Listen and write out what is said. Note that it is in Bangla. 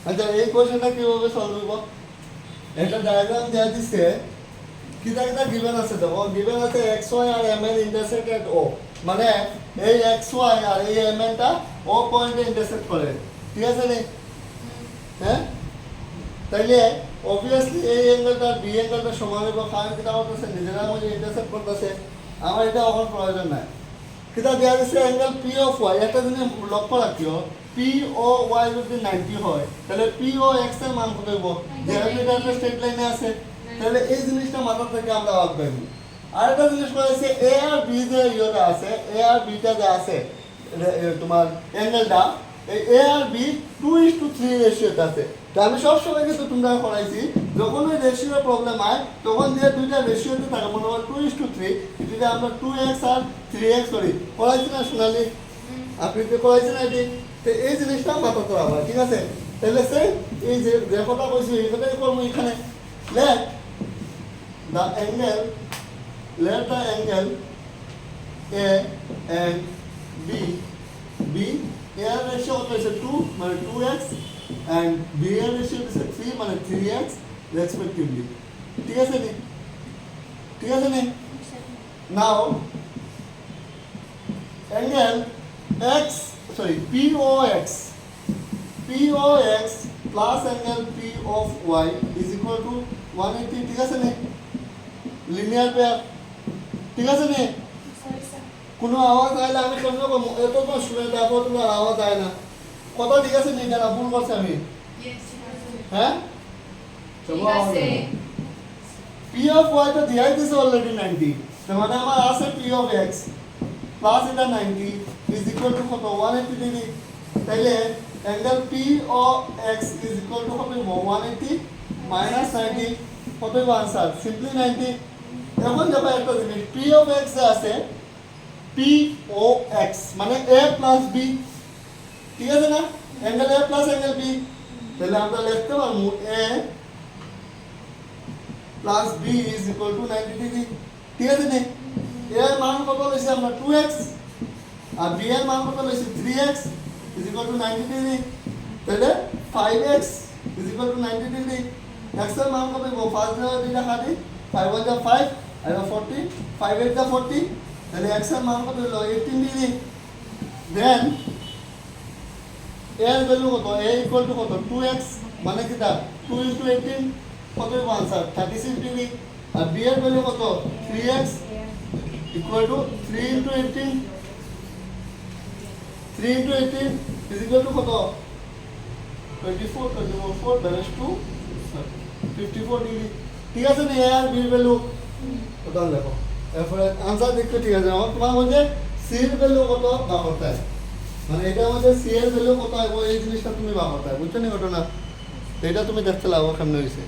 আচ্ছা এই কোশ্চেনটা কিভাবে সলভ হইব? একটা ডায়াগ্রাম দেয়া দিছে, কিটা কিটা গিভেন আছে দেখো, গিভেন আছে xy আর mn ইন্টারসেক্ট এট o, মানে এই xy আর এই mn টা o পয়েন্টে ইন্টারসেক্ট করে, ঠিক আছে নি? হ্যাঁ, তাইলে অবভিয়াসলি এই অ্যাঙ্গেলটা বি অ্যাঙ্গেলটা সমান হইব, কারণ কিটা করতেছে নিজেরা মধ্যে ইন্টারসেক্ট করতেছে। আমার এটা এখন প্রয়োজন নাই। কিটা দেয়া দিছে অ্যাঙ্গেল পি অফ ওয়াই, একটা জিনিস লক্ষ্য রাখিও, পি ও ওয়াই যদি 90 হয় তাহলে পি ও এক্স এর মান কত হইব? যেহেতু এটা একটা স্ট্রেট লাইনে আছে, তাহলে এই জিনিসটা মাথা থেকে আমরা ভাববেন। আরেকটা জিনিস করেছে এ আর বি যে ইয়েটা আছে, এ আর বিটা যে আছে তোমার অ্যাঙ্গেলটা, এই এ আর বি 2:3 রেশিওতে আছে। তো আমি সবসময় কিন্তু তোমরা করাইছি, যখন ওই রেশিওর প্রবলেম হয় তখন যে দুইটা রেশিওতে থাকে, মনে হয় 2:3, যদি আমরা 2x আর 3x করি, করাইছি না সোনালি? আপনি তো করাইছেন এটি। তো এই জিনিসটা মাথাতে রাখবা, ঠিক আছে? তাহলে সে এই যে কথা কইছি এই কথাই করবো এখানে। Let the angle, let the angle A and B be, A এর রেশিও কত হইছে 2 মানে 2x and B এর রেশিও হইছে 3 মানে 3x রেসপেক্টিভলি, ঠিক আছে নি? ঠিক আছে নি? নাও angle x, sorry, POX plus angle P of y is equal to 180, ঠিক আছে নি? লিনিয়ার পেয়ার, ঠিক আছে নি? কোনো আওয়াজ আইলে আমি কেমন করবো? এত তো শুনে তারপর তোমার আওয়াজ আয় না, কথা ঠিক আছে নি? কেন ভুল করছি আমি? হ্যাঁ, পি অফ ওয়াই তো দিয়াই দিছে অলরেডি 90, তো মানে আমার আছে পি অফ এক্স প্লাস এটা 90 ইজ ইকুয়াল টু কত? 180 ডিগ্রি। তাইলে angle P O X is equal to কত? 180 মাইনাস 90, কত হইব আনসার? সিম্পলি 90। এখন দেখো একটা জিনিস, পি অফ এক্স আছে, পি ও এক্স মানে এ প্লাস বি, ঠিক আছে না? Angle A plus angle B, তাহলে আমরা লিখতে পারবো A plus B is equal to 90 degree, ঠিক আছে নি? এর মান কত লইছি আমরা? 2x, আর বি এর মান কত লইছি? 3x is equal to 90 degree, তাহলে 5x is equal to 90 degree. x এর মান কত হইব? 5 দ্বারা দুইটা কাটি, 5 1 যা 5 আর 40, 5 8 যা 40, তাহলে x এর মান কত হইল? 18 ডিগ্রি। দেন এর ভ্যালু কত? a ইকুয়াল টু কত? 2x মানে কি তা 2 * 18 কত হইব আনসার? 36 ডিগ্রি। আর b এর ভ্যালু কত? 3x equal to 3 * 18, 3 * 18 is equal to কত? 24, 24 ব্যালেন্স 2 54 ডিগ্রি, ঠিক আছে না? a আর b এর ভ্যালু কত দেখো, এরপরে আনসার দেখতে, ঠিক আছে? আমার তোমার মধ্যে c এর ভ্যালু কত বা করতে, মানে এটার মধ্যে c এর ভ্যালু কত হয় এই জিনিসটা তুমি বা করতে, বুঝছো নি ঘটনা? এটা তুমি দেখতে লাগো কেমন হয়েছে।